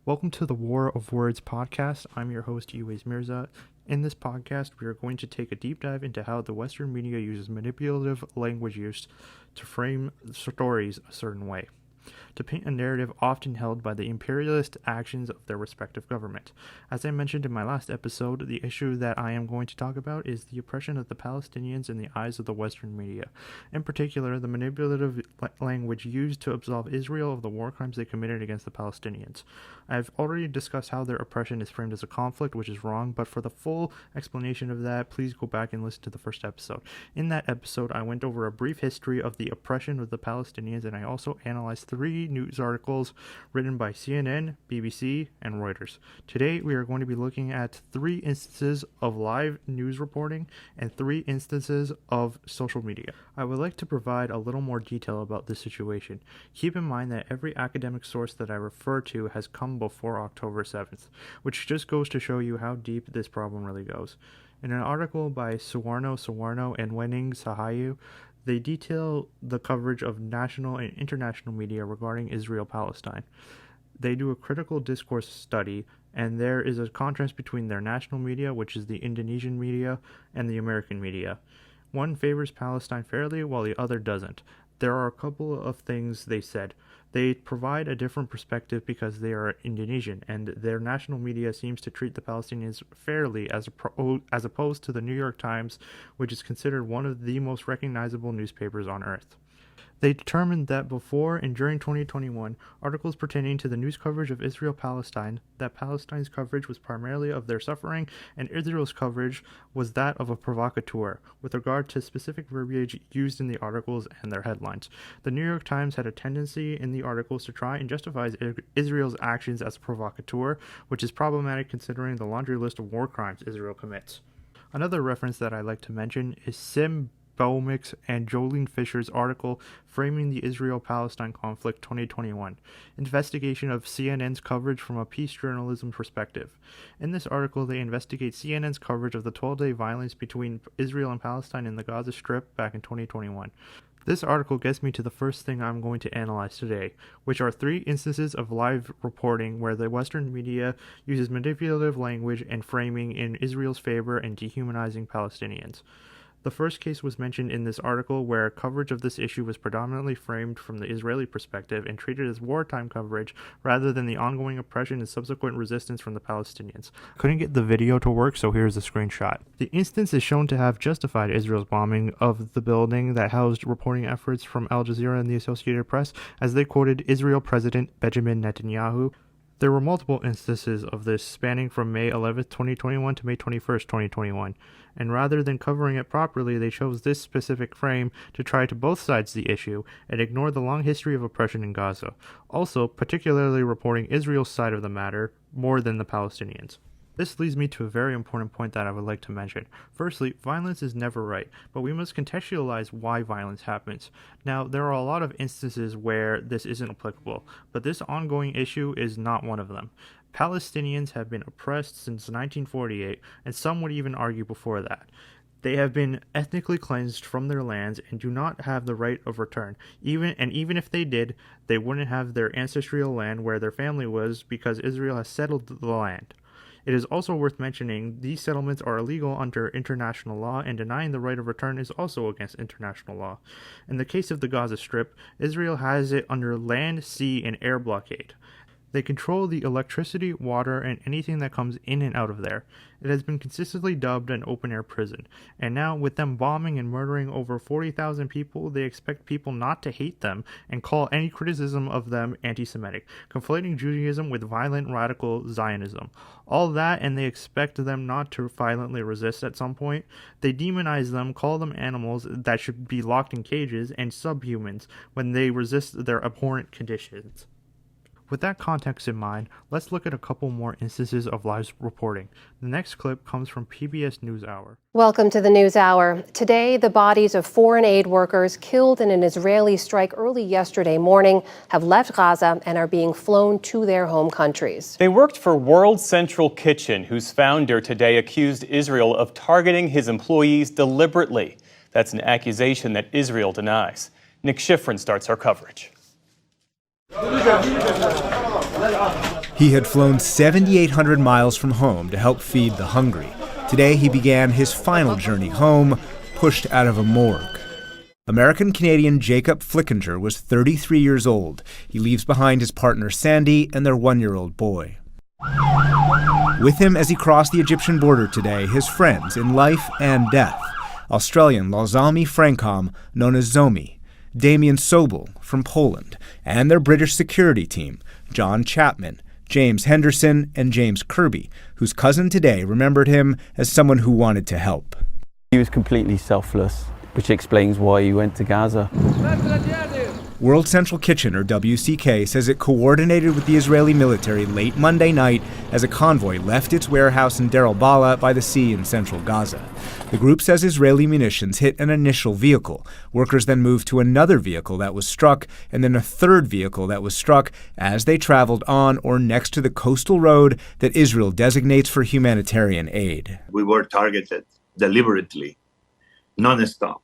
Welcome to the War of Words podcast. I'm your host, Uwais Mirza. In this podcast, we are going to take a deep dive into how the Western media uses manipulative language use to frame stories a certain way, to paint a narrative often held by the imperialist actions of their respective government. As I mentioned in my last episode, the issue that I am going to talk about is the oppression of the Palestinians in the eyes of the Western media. In particular, the manipulative language used to absolve Israel of the war crimes they committed against the Palestinians. I've already discussed how their oppression is framed as a conflict, which is wrong, but for the full explanation of that, please go back and listen to the first episode. In that episode, I went over a brief history of the oppression of the Palestinians, and I also analyzed 3 news articles written by CNN, BBC, and Reuters. Today, we are going to be looking at 3 instances of live news reporting and 3 instances of social media. I would like to provide a little more detail about this situation. Keep in mind that every academic source that I refer to has come before October 7th, which just goes to show you how deep this problem really goes. In an article by Suwarno and Wenning Sahayu, they detail the coverage of national and international media regarding Israel-Palestine. They do a critical discourse study, and there is a contrast between their national media, which is the Indonesian media, and the American media. One favors Palestine fairly, while the other doesn't. There are a couple of things they said. They provide a different perspective because they are Indonesian, and their national media seems to treat the Palestinians fairly as opposed to the New York Times, which is considered one of the most recognizable newspapers on earth. They determined that before and during 2021, articles pertaining to the news coverage of Israel-Palestine, that Palestine's coverage was primarily of their suffering, and Israel's coverage was that of a provocateur, with regard to specific verbiage used in the articles and their headlines. The New York Times had a tendency in the articles to try and justify Israel's actions as a provocateur, which is problematic considering the laundry list of war crimes Israel commits. Another reference that I like to mention is Sim Baumick's and Jolene Fisher's article Framing the Israel-Palestine Conflict 2021, investigation of CNN's coverage from a peace journalism perspective. In this article, they investigate CNN's coverage of the 12-day violence between Israel and Palestine in the Gaza Strip back in 2021. This article gets me to the first thing I'm going to analyze today, which are 3 instances of live reporting where the Western media uses manipulative language and framing in Israel's favor and dehumanizing Palestinians. The first case was mentioned in this article where coverage of this issue was predominantly framed from the Israeli perspective and treated as wartime coverage rather than the ongoing oppression and subsequent resistance from the Palestinians. Couldn't get the video to work, so here's a screenshot. The instance is shown to have justified Israel's bombing of the building that housed reporting efforts from Al Jazeera and the Associated Press, as they quoted Israel President Benjamin Netanyahu. There were multiple instances of this spanning from May 11, 2021 to May 21, 2021, and rather than covering it properly, they chose this specific frame to try to both sides the issue and ignore the long history of oppression in Gaza, also particularly reporting Israel's side of the matter more than the Palestinians. This leads me to a very important point that I would like to mention. Firstly, violence is never right, but we must contextualize why violence happens. Now, there are a lot of instances where this isn't applicable, but this ongoing issue is not one of them. Palestinians have been oppressed since 1948, and some would even argue before that. They have been ethnically cleansed from their lands and do not have the right of return. Even if they did, they wouldn't have their ancestral land where their family was because Israel has settled the land. It is also worth mentioning these settlements are illegal under international law, and denying the right of return is also against international law. In the case of the Gaza Strip, Israel has it under land, sea, and air blockade. They control the electricity, water, and anything that comes in and out of there. It has been consistently dubbed an open-air prison. And now, with them bombing and murdering over 40,000 people, they expect people not to hate them and call any criticism of them anti-Semitic, conflating Judaism with violent radical Zionism. All that, and they expect them not to violently resist at some point. They demonize them, call them animals that should be locked in cages, and subhumans when they resist their abhorrent conditions. With that context in mind, let's look at a couple more instances of live reporting. The next clip comes from PBS NewsHour. Welcome to the NewsHour. Today, the bodies of foreign aid workers killed in an Israeli strike early yesterday morning have left Gaza and are being flown to their home countries. They worked for World Central Kitchen, whose founder today accused Israel of targeting his employees deliberately. That's an accusation that Israel denies. Nick Schifrin starts our coverage. He had flown 7,800 miles from home to help feed the hungry. Today, he began his final journey home, pushed out of a morgue. American-Canadian Jacob Flickinger was 33 years old. He leaves behind his partner Sandy and their 1-year-old boy. With him as he crossed the Egyptian border today, his friends in life and death. Australian Lozami Francom, known as Zomi, Damien Sobel from Poland, and their British security team, John Chapman, James Henderson, and James Kirby, whose cousin today remembered him as someone who wanted to help. He was completely selfless, which explains why he went to Gaza. World Central Kitchen, or WCK, says it coordinated with the Israeli military late Monday night as a convoy left its warehouse in Deir al-Balah by the sea in central Gaza. The group says Israeli munitions hit an initial vehicle. Workers then moved to another vehicle that was struck, and then a third vehicle that was struck as they traveled on or next to the coastal road that Israel designates for humanitarian aid. We were targeted deliberately, non-stop,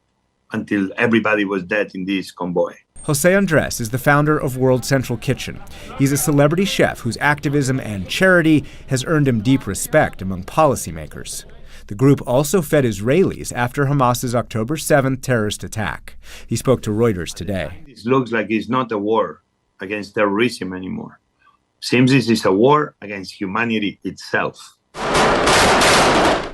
until everybody was dead in this convoy. Jose Andres is the founder of World Central Kitchen. He's a celebrity chef whose activism and charity has earned him deep respect among policymakers. The group also fed Israelis after Hamas's October 7th terrorist attack. He spoke to Reuters today. It looks like it's not a war against terrorism anymore. Seems this is a war against humanity itself.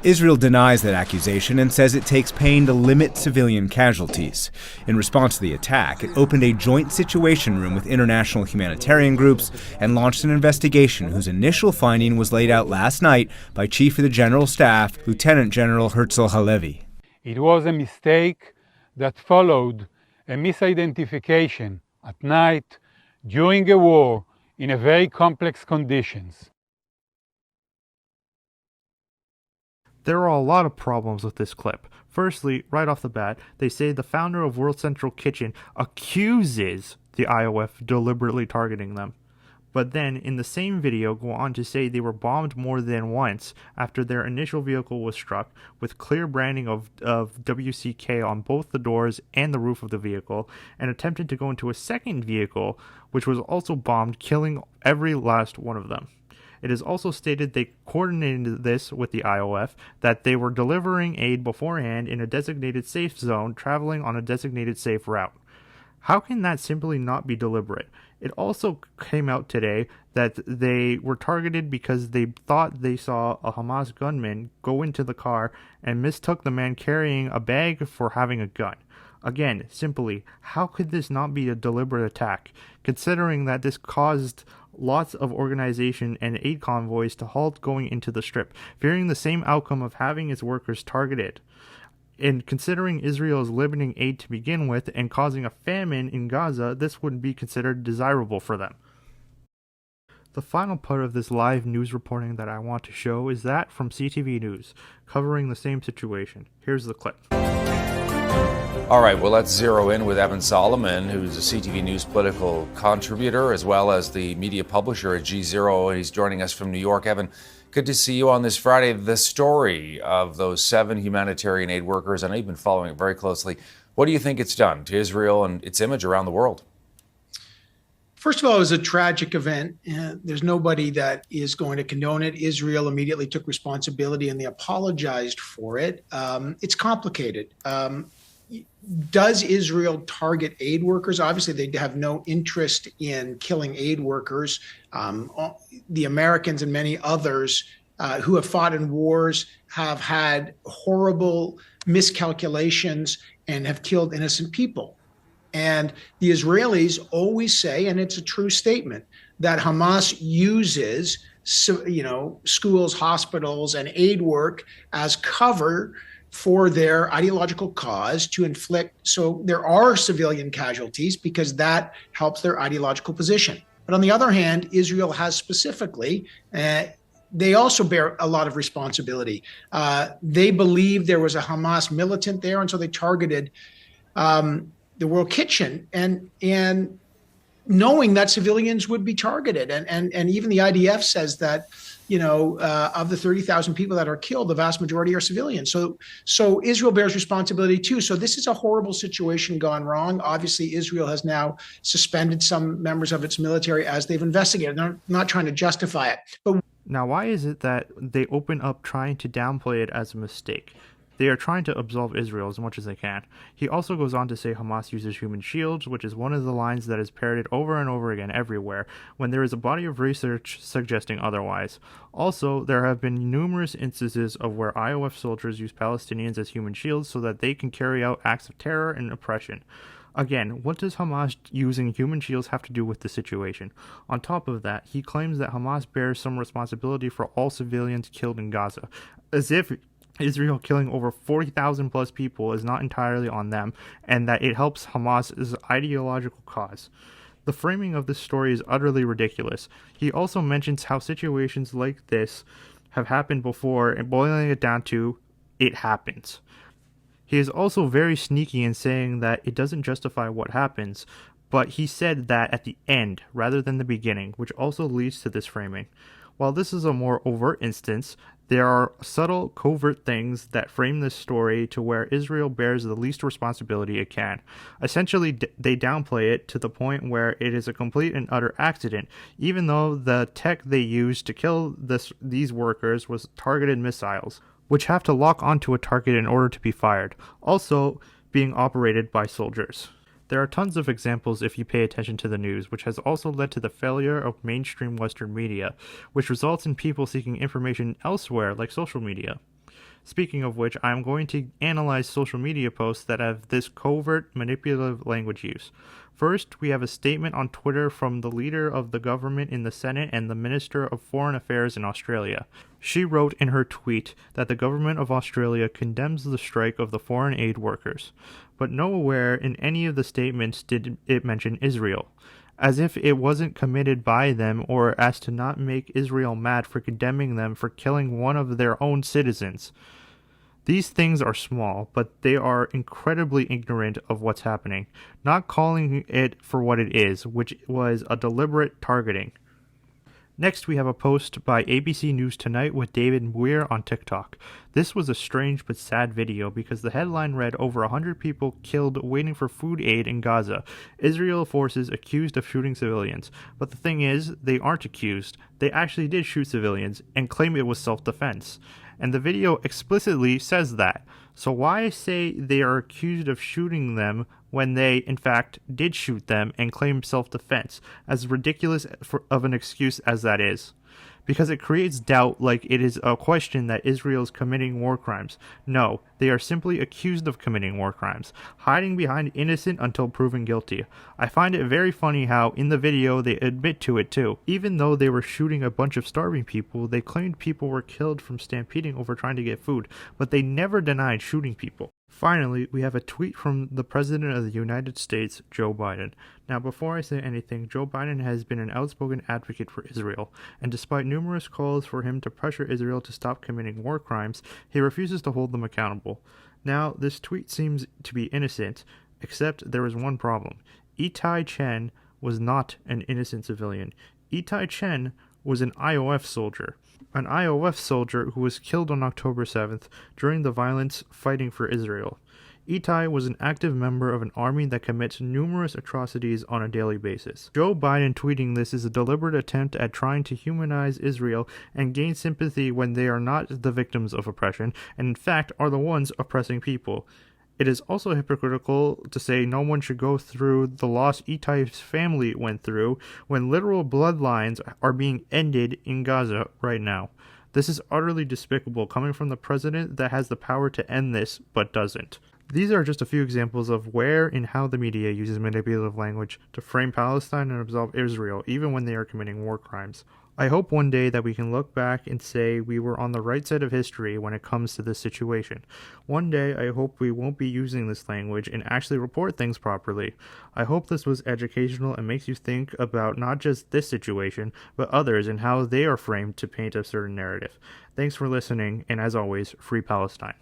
Israel denies that accusation and says it takes pain to limit civilian casualties. In response to the attack, it opened a joint situation room with international humanitarian groups and launched an investigation whose initial finding was laid out last night by Chief of the General Staff, Lieutenant General Herzl Halevi. It was a mistake that followed a misidentification at night during a war in a very complex conditions. There are a lot of problems with this clip. Firstly, right off the bat, they say the founder of World Central Kitchen accuses the IOF deliberately targeting them. But then, in the same video, go on to say they were bombed more than once after their initial vehicle was struck, with clear branding of WCK on both the doors and the roof of the vehicle, and attempted to go into a second vehicle, which was also bombed, killing every last one of them. It is also stated they coordinated this with the IOF, that they were delivering aid beforehand in a designated safe zone, traveling on a designated safe route. How can that simply not be deliberate? It also came out today that they were targeted because they thought they saw a Hamas gunman go into the car and mistook the man carrying a bag for having a gun. Again, simply, how could this not be a deliberate attack, considering that this caused lots of organization and aid convoys to halt going into the Strip, fearing the same outcome of having its workers targeted? And considering Israel is limiting aid to begin with and causing a famine in Gaza, this wouldn't be considered desirable for them. The final part of this live news reporting that I want to show is that from CTV News, covering the same situation. Here's the clip. All right, well, let's zero in with Evan Solomon, who's a CTV News political contributor, as well as the media publisher at G0. He's joining us from New York. Evan, good to see you on this Friday. The story of those 7 humanitarian aid workers, I know you've been following it very closely. What do you think it's done to Israel and its image around the world? First of all, it was a tragic event. There's nobody that is going to condone it. Israel immediately took responsibility and they apologized for it. It's complicated. Does Israel target aid workers? Obviously, they have no interest in killing aid workers. The Americans and many others who have fought in wars have had horrible miscalculations and have killed innocent people. And the Israelis always say, and it's a true statement, that Hamas uses, schools, hospitals, and aid work as cover for their ideological cause to inflict. So there are civilian casualties because that helps their ideological position. But on the other hand, Israel has specifically, they also bear a lot of responsibility. They believe there was a Hamas militant there, and so they targeted the World Kitchen. And knowing that civilians would be targeted. And even the IDF says that, of the 30,000 people that are killed, the vast majority are civilians. So Israel bears responsibility too. So this is a horrible situation gone wrong. Obviously, Israel has now suspended some members of its military as they've investigated. They're not trying to justify it. But now, why is it that they open up trying to downplay it as a mistake? They are trying to absolve Israel as much as they can. He also goes on to say Hamas uses human shields, which is one of the lines that is parroted over and over again everywhere, when there is a body of research suggesting otherwise. Also, there have been numerous instances of where IOF soldiers use Palestinians as human shields so that they can carry out acts of terror and oppression. Again, what does Hamas using human shields have to do with the situation? On top of that, he claims that Hamas bears some responsibility for all civilians killed in Gaza, as if Israel killing over 40,000 plus people is not entirely on them, and that it helps Hamas's ideological cause. The framing of this story is utterly ridiculous. He also mentions how situations like this have happened before, and boiling it down to, it happens. He is also very sneaky in saying that it doesn't justify what happens, but he said that at the end rather than the beginning, which also leads to this framing. While this is a more overt instance, there are subtle, covert things that frame this story to where Israel bears the least responsibility it can. Essentially, they downplay it to the point where it is a complete and utter accident, even though the tech they used to kill these workers was targeted missiles, which have to lock onto a target in order to be fired, also being operated by soldiers. There are tons of examples if you pay attention to the news, which has also led to the failure of mainstream Western media, which results in people seeking information elsewhere, like social media. Speaking of which, I am going to analyze social media posts that have this covert, manipulative language use. First, we have a statement on Twitter from the leader of the government in the Senate and the Minister of Foreign Affairs in Australia. She wrote in her tweet that the government of Australia condemns the strike of the foreign aid workers, but nowhere in any of the statements did it mention Israel, as if it wasn't committed by them or as to not make Israel mad for condemning them for killing one of their own citizens. These things are small, but they are incredibly ignorant of what's happening, not calling it for what it is, which was a deliberate targeting. Next, we have a post by ABC News Tonight with David Muir on TikTok. This was a strange but sad video because the headline read, "Over 100 people killed waiting for food aid in Gaza. Israel forces accused of shooting civilians." But the thing is, they aren't accused. They actually did shoot civilians and claim it was self-defense. And the video explicitly says that. So why say they are accused of shooting them when they, in fact, did shoot them and claim self-defense, as ridiculous of an excuse as that is? Because it creates doubt like it is a question that Israel is committing war crimes. No, they are simply accused of committing war crimes, hiding behind innocent until proven guilty. I find it very funny how, in the video, they admit to it too. Even though they were shooting a bunch of starving people, they claimed people were killed from stampeding over trying to get food, but they never denied shooting people. Finally, we have a tweet from the President of the United States, Joe Biden. Now, before I say anything, Joe Biden has been an outspoken advocate for Israel, and despite numerous calls for him to pressure Israel to stop committing war crimes, he refuses to hold them accountable. Now, this tweet seems to be innocent, except there is one problem. Itai Chen was not an innocent civilian. Itai Chen was an IOF soldier. An IOF soldier who was killed on October 7th during the violence fighting for Israel. Itai was an active member of an army that commits numerous atrocities on a daily basis. Joe Biden tweeting this is a deliberate attempt at trying to humanize Israel and gain sympathy when they are not the victims of oppression, and in fact are the ones oppressing people. It is also hypocritical to say no one should go through the loss Itai's family went through when literal bloodlines are being ended in Gaza right now. This is utterly despicable coming from the president that has the power to end this but doesn't. These are just a few examples of where and how the media uses manipulative language to frame Palestine and absolve Israel even when they are committing war crimes. I hope one day that we can look back and say we were on the right side of history when it comes to this situation. One day, I hope we won't be using this language and actually report things properly. I hope this was educational and makes you think about not just this situation, but others and how they are framed to paint a certain narrative. Thanks for listening, and as always, Free Palestine.